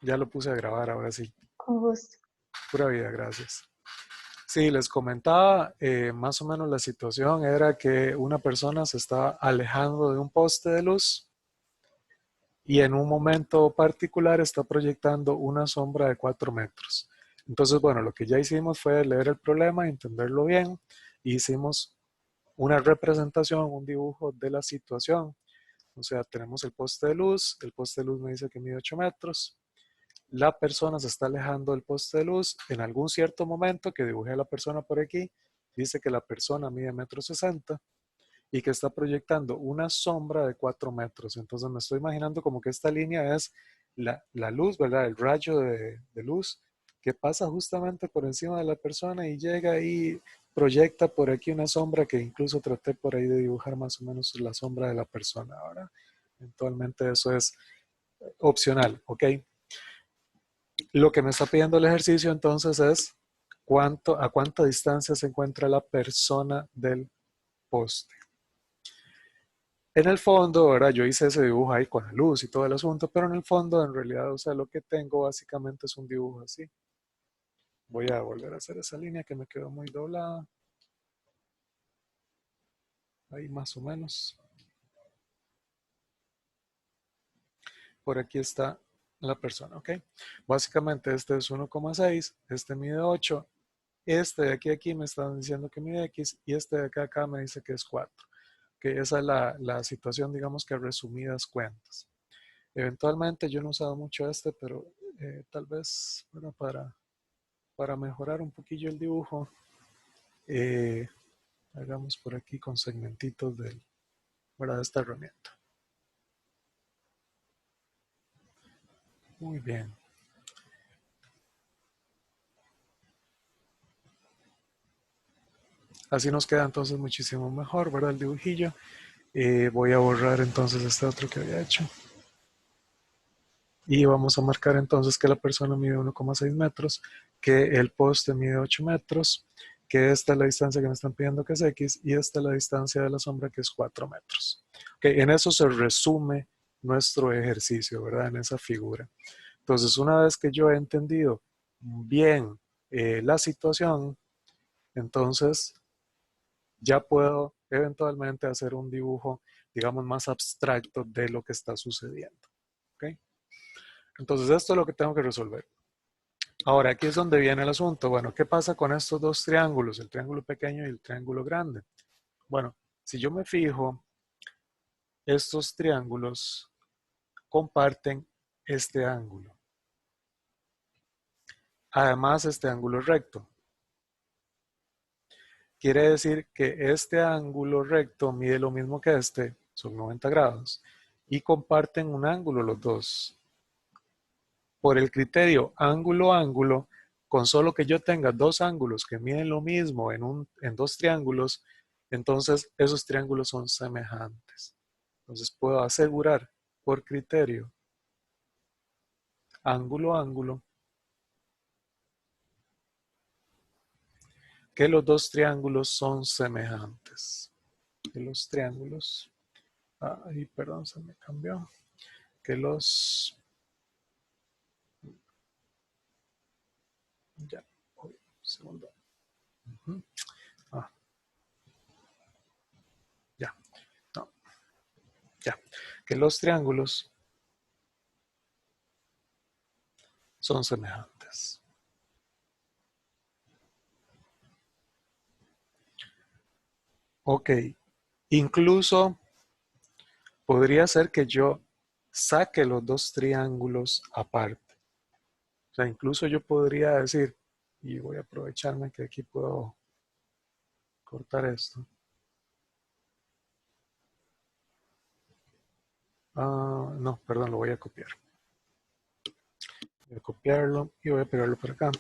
Ya lo puse a grabar, ahora sí. Con gusto. Pura vida, gracias. Sí, les comentaba, más o menos la situación era que una persona se estaba alejando de un poste de luz y en un momento particular está proyectando una sombra de 4 metros. Entonces, bueno, lo que ya hicimos fue leer el problema, entenderlo bien, y hicimos una representación, un dibujo de la situación. O sea, tenemos el poste de luz me dice que mide 8 metros, la persona se está alejando del poste de luz en algún cierto momento que dibujé a la persona por aquí, dice que la persona mide 1,60 m y que está proyectando una sombra de 4 metros. Entonces me estoy imaginando como que esta línea es la luz, ¿verdad? El rayo de luz que pasa justamente por encima de la persona y llega y proyecta por aquí una sombra que incluso traté por ahí de dibujar más o menos la sombra de la persona. Ahora, eventualmente eso es opcional, ¿ok? Lo que me está pidiendo el ejercicio entonces es a cuánta distancia se encuentra la persona del poste. En el fondo, ahora yo hice ese dibujo ahí con la luz y todo el asunto, pero en el fondo, en realidad, o sea, lo que tengo básicamente es un dibujo así. Voy a volver a hacer esa línea que me quedó muy doblada. Ahí más o menos. Por aquí está la persona, ¿ok? Básicamente este es 1,6, este mide 8, este de aquí a aquí me están diciendo que mide X y este de acá a acá me dice que es 4. Que esa es la situación, digamos que resumidas cuentas. Eventualmente yo no he usado mucho este, pero tal vez, bueno, para mejorar un poquillo el dibujo, eh, hagamos por aquí con segmentitos de esta herramienta. Muy bien. Así nos queda entonces muchísimo mejor, ¿verdad? El dibujillo. Voy a borrar entonces este otro que había hecho. Y vamos a marcar entonces que la persona mide 1,6 metros, que el poste mide 8 metros, que esta es la distancia que me están pidiendo que es X y esta es la distancia de la sombra que es 4 metros. Okay, en eso se resume nuestro ejercicio, ¿verdad? En esa figura. Entonces, una vez que yo he entendido bien la situación, entonces ya puedo eventualmente hacer un dibujo, digamos, más abstracto de lo que está sucediendo. ¿Okay? Entonces, esto es lo que tengo que resolver. Ahora, aquí es donde viene el asunto. Bueno, ¿qué pasa con estos dos triángulos, el triángulo pequeño y el triángulo grande? Bueno, si yo me fijo, estos triángulos comparten este ángulo. Además, este ángulo es recto. Quiere decir que este ángulo recto mide lo mismo que este, son 90 grados, y comparten un ángulo los dos. Por el criterio ángulo-ángulo, con solo que yo tenga dos ángulos que miden lo mismo en dos triángulos, entonces esos triángulos son semejantes. Entonces puedo asegurar por criterio ángulo-ángulo que los dos triángulos son semejantes. Que los triángulos, ay, perdón, se me cambió. Que los, ya, un segundo. Ah, ya, no, ya. Que los triángulos son semejantes. Ok, incluso podría ser que yo saque los dos triángulos aparte. O sea, incluso yo podría decir, y voy a aprovecharme que aquí puedo cortar esto. No, perdón, lo voy a copiar. Voy a copiarlo y voy a pegarlo por acá.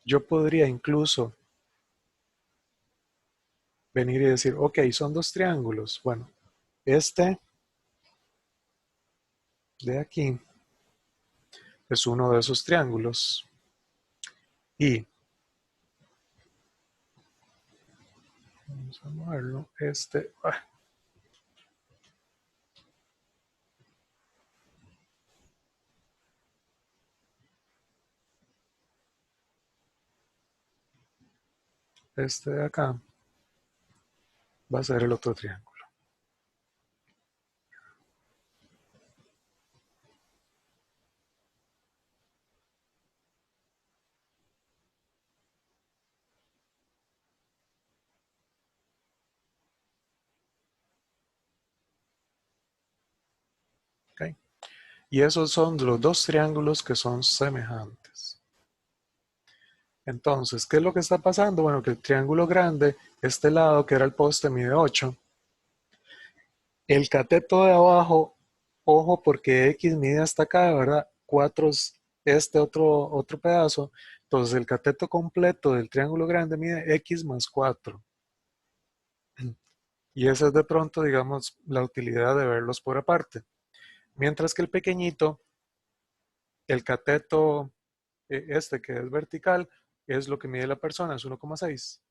Yo podría incluso venir y decir, ok, son dos triángulos. Bueno, este de aquí es uno de esos triángulos. Y vamos a moverlo. Este de acá va a ser el otro triángulo. ¿Ok? Y esos son los dos triángulos que son semejantes. Entonces, ¿qué es lo que está pasando? Bueno, que el triángulo grande, este lado que era el poste mide 8. El cateto de abajo, ojo porque X mide hasta acá, ¿verdad? 4 es este otro pedazo. Entonces el cateto completo del triángulo grande mide X más 4. Y esa es de pronto, digamos, la utilidad de verlos por aparte. Mientras que el pequeñito, el cateto este que es vertical, es lo que mide la persona, es 1,6.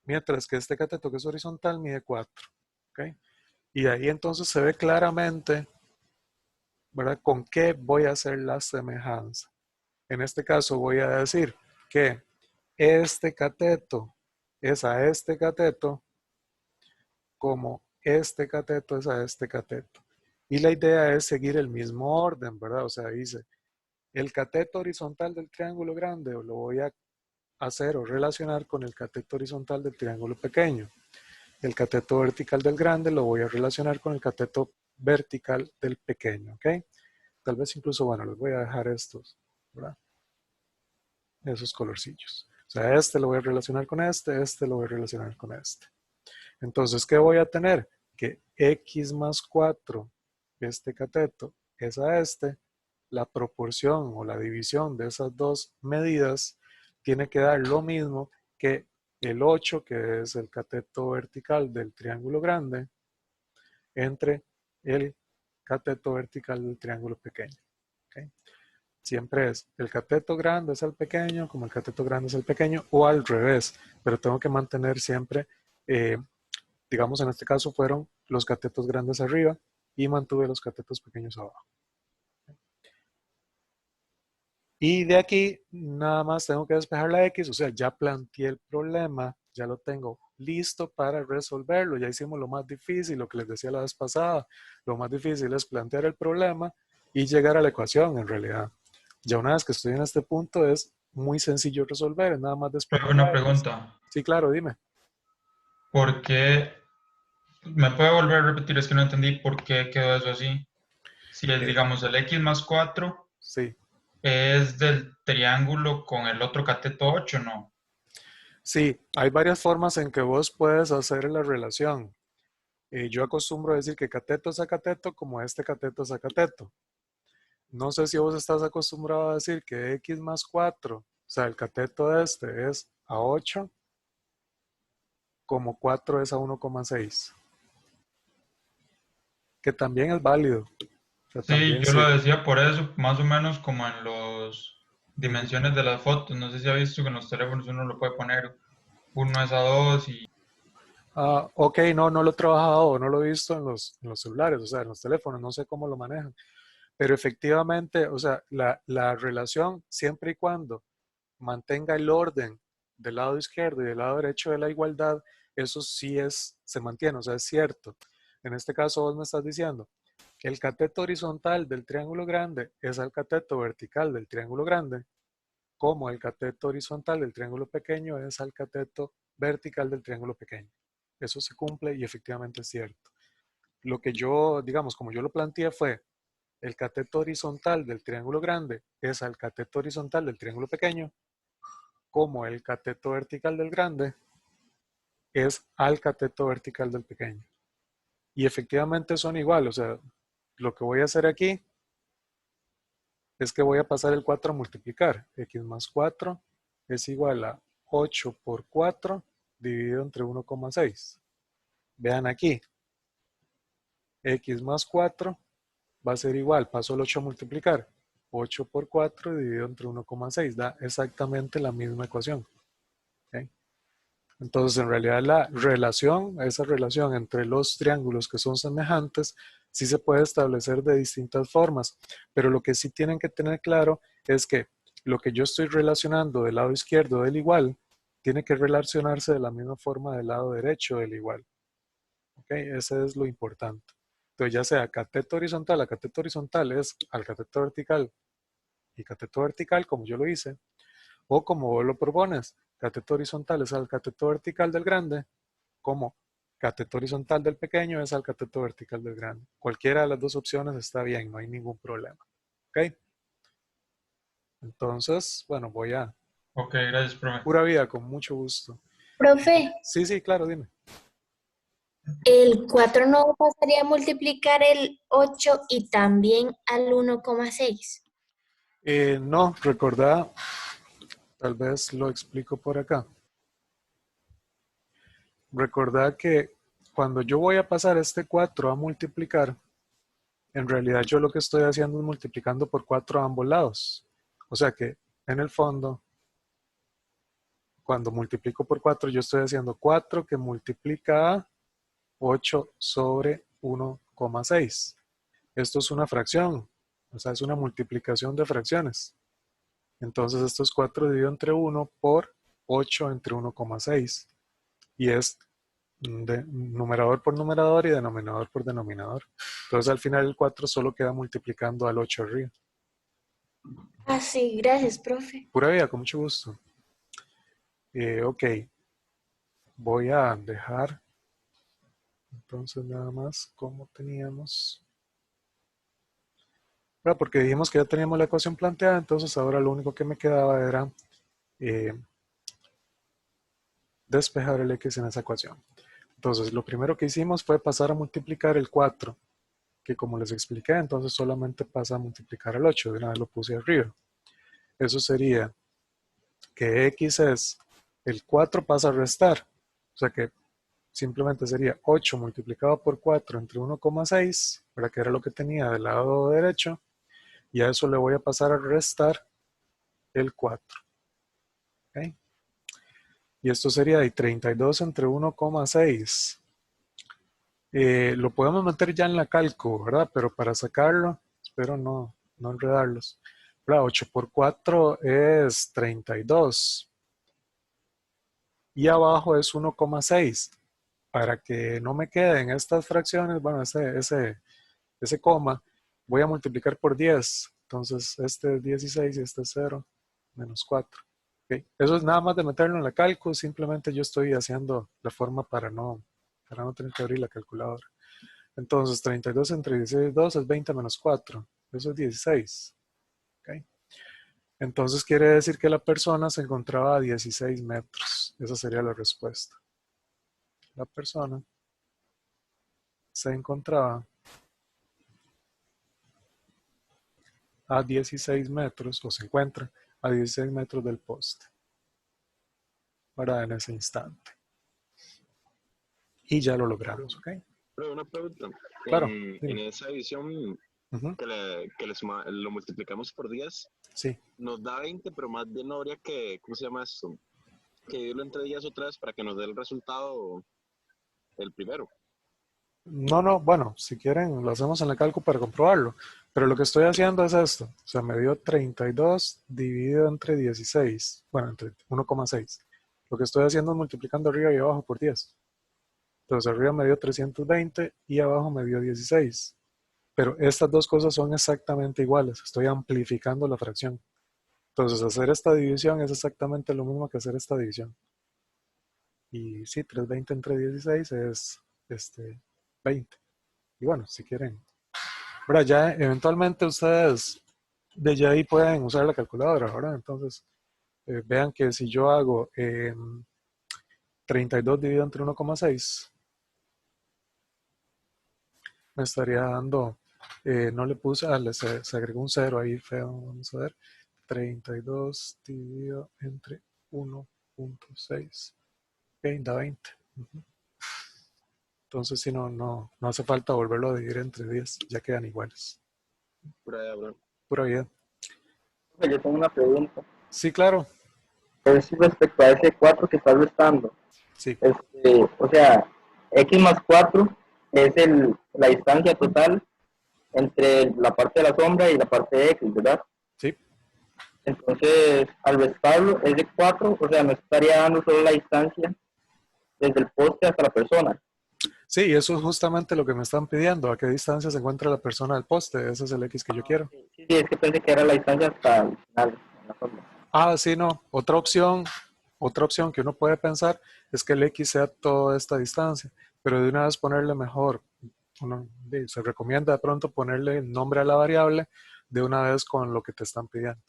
Mientras que este cateto que es horizontal mide 4. ¿Ok? Y ahí entonces se ve claramente, ¿verdad? ¿Con qué voy a hacer la semejanza? En este caso voy a decir que este cateto es a este cateto como este cateto es a este cateto. Y la idea es seguir el mismo orden, ¿verdad? O sea, dice, el cateto horizontal del triángulo grande lo voy a hacer o relacionar con el cateto horizontal del triángulo pequeño. El cateto vertical del grande lo voy a relacionar con el cateto vertical del pequeño, ¿ok? Tal vez incluso, bueno, les voy a dejar estos, ¿verdad? Esos colorcillos. O sea, este lo voy a relacionar con este lo voy a relacionar con este. Entonces, ¿qué voy a tener? Que X más 4, este cateto, es a este, la proporción o la división de esas dos medidas tiene que dar lo mismo que el 8, que es el cateto vertical del triángulo grande, entre el cateto vertical del triángulo pequeño. ¿Okay? Siempre es el cateto grande es el pequeño, como el cateto grande es el pequeño, o al revés, pero tengo que mantener siempre, digamos en este caso fueron los catetos grandes arriba y mantuve los catetos pequeños abajo. Y de aquí nada más tengo que despejar la X, o sea, ya planteé el problema, ya lo tengo listo para resolverlo, ya hicimos lo más difícil, lo que les decía la vez pasada, lo más difícil es plantear el problema y llegar a la ecuación en realidad. Ya una vez que estoy en este punto es muy sencillo resolver, es nada más Pero despejar una la X. pregunta, Sí, claro, dime. ¿por qué? ¿Me puede volver a repetir? Es que no entendí por qué quedó eso así. Si es, Eh, digamos, el X más 4 sí, es del triángulo con el otro cateto 8, ¿no? sí, hay varias formas en que vos puedes hacer la relación. Yo acostumbro a decir que cateto es a cateto como este cateto es a cateto. No sé si vos estás acostumbrado a decir que X más 4, o sea, el cateto de este es a 8, como 4 es a 1,6, que también es válido. O sea, Sí, también yo lo sí. decía por eso, más o menos como en los Ujú. dimensiones de las fotos. No sé si ha visto que en los teléfonos uno lo puede poner, uno es a 2 y... Ok, no, no lo he trabajado, no lo he visto en los celulares, o sea, en los teléfonos, no sé cómo lo manejan. Pero efectivamente, o sea, la relación, siempre y cuando mantenga el orden del lado izquierdo y del lado derecho de la igualdad, eso sí se mantiene, o sea, es cierto. En este caso vos me estás diciendo que el cateto horizontal del triángulo grande es el cateto vertical del triángulo grande, como el cateto horizontal del triángulo pequeño es al cateto vertical del triángulo pequeño. Eso se cumple y efectivamente es cierto. Lo que yo, digamos, como yo lo planteé fue, el cateto horizontal del triángulo grande es al cateto horizontal del triángulo pequeño, como el cateto vertical del grande es al cateto vertical del pequeño. Y efectivamente son igual, o sea, lo que voy a hacer aquí es que voy a pasar el 4 a multiplicar. X más 4 es igual a 8 por 4 dividido entre 1,6. Vean aquí, X más 4 va a ser igual, paso el 8 a multiplicar. 8 por 4 dividido entre 1,6 da exactamente la misma ecuación. ¿Ok? Entonces, en realidad la relación, esa relación entre los triángulos que son semejantes, sí se puede establecer de distintas formas, pero lo que sí tienen que tener claro es que lo que yo estoy relacionando del lado izquierdo del igual tiene que relacionarse de la misma forma del lado derecho del igual. ¿Ok? Ese es lo importante. Entonces, ya sea cateto horizontal a cateto horizontal es al cateto vertical y cateto vertical, como yo lo hice, o como vos lo propones, cateto horizontal es al cateto vertical del grande, como cateto horizontal del pequeño es al cateto vertical del grande. Cualquiera de las dos opciones está bien, no hay ningún problema. ¿Ok? Entonces, bueno, voy a... Ok, gracias, profe. Pura vida, con mucho gusto. Profe, Sí, sí, claro, dime. el 4 no pasaría a multiplicar el 8 y también al 1,6. No, recordá, tal vez lo explico por acá. Recordá que cuando yo voy a pasar este 4 a multiplicar, en realidad yo lo que estoy haciendo es multiplicando por 4 a ambos lados. O sea que en el fondo, cuando multiplico por 4, yo estoy haciendo 4 que multiplica a 8 sobre 1,6. Esto es una fracción, o sea, es una multiplicación de fracciones. Entonces esto es 4 dividido entre 1 por 8 entre 1,6. Y es de numerador por numerador y denominador por denominador. Entonces al final el 4 solo queda multiplicando al 8 arriba. Ah, sí, gracias, profe. Pura vida, con mucho gusto. Ok, voy a dejar entonces nada más como teníamos. Porque dijimos que ya teníamos la ecuación planteada, entonces ahora lo único que me quedaba era despejar el x en esa ecuación. Entonces lo primero que hicimos fue pasar a multiplicar el 4, que como les expliqué, entonces solamente pasa a multiplicar el 8, de una vez lo puse arriba. Eso sería que x es el 4 pasa a restar, o sea que simplemente sería 8 multiplicado por 4 entre 1,6, para que era lo que tenía del lado derecho, y a eso le voy a pasar a restar el 4. ¿Okay? Y esto sería de 32 entre 1,6. Lo podemos meter ya en la calco, ¿verdad? Pero para sacarlo, espero no enredarlos. 8 por 4 es 32. Y abajo es 1,6. Para que no me queden estas fracciones, bueno, ese coma, voy a multiplicar por 10. Entonces, este es 16 y este es 0, menos 4. ¿Okay? Eso es nada más de meterlo en la calco, simplemente yo estoy haciendo la forma para no tener que abrir la calculadora. Entonces, 32 entre 16, 2 es 20 menos 4. Eso es 16. ¿Okay? Entonces, quiere decir que la persona se encontraba a 16 metros. Esa sería la respuesta. La persona se encontraba a 16 metros, o se encuentra a 16 metros del poste. Para en ese instante. Y ya lo logramos, ¿ok? Pero una pregunta. Claro. En esa división lo multiplicamos por 10, Sí. nos da 20, pero más bien no habría que, ¿cómo se llama esto? Que dividirlo entre 10 o 3 para que nos dé el resultado el primero. No, bueno, si quieren lo hacemos en la calco para comprobarlo. Pero lo que estoy haciendo es esto. O sea, me dio 32 dividido entre 16. Bueno, entre 1,6. Lo que estoy haciendo es multiplicando arriba y abajo por 10. Entonces arriba me dio 320 y abajo me dio 16. Pero estas dos cosas son exactamente iguales. Estoy amplificando la fracción. Entonces hacer esta división es exactamente lo mismo que hacer esta división. Y sí, 320 entre 16 es 20. Y bueno, si quieren. Ahora ya eventualmente ustedes desde ahí pueden usar la calculadora, ¿verdad? Entonces vean que si yo hago 32 dividido entre 1,6 me estaría dando, no le puse, se agregó un 0 ahí feo, vamos a ver, 32 dividido entre 1,6, ok, da 20. Entonces si no hace falta volverlo a dividir entre 10, ya quedan iguales. Pura vida. Yo tengo una pregunta. Sí, claro. Es respecto a ese 4 que estás restando. Sí. O sea, x más 4 es la distancia total entre la parte de la sombra y la parte de x, ¿verdad? Sí. Entonces, al restarlo es de 4, o sea, me estaría dando solo la distancia desde el poste hasta la persona. Sí, y eso es justamente lo que me están pidiendo. ¿A qué distancia se encuentra la persona del poste? Ese es el X que yo quiero. Sí, sí, es que pensé que era la distancia hasta el final, en la forma. Ah, sí, no. Otra opción que uno puede pensar es que el X sea toda esta distancia, pero de una vez ponerle mejor. Se recomienda de pronto ponerle el nombre a la variable de una vez con lo que te están pidiendo.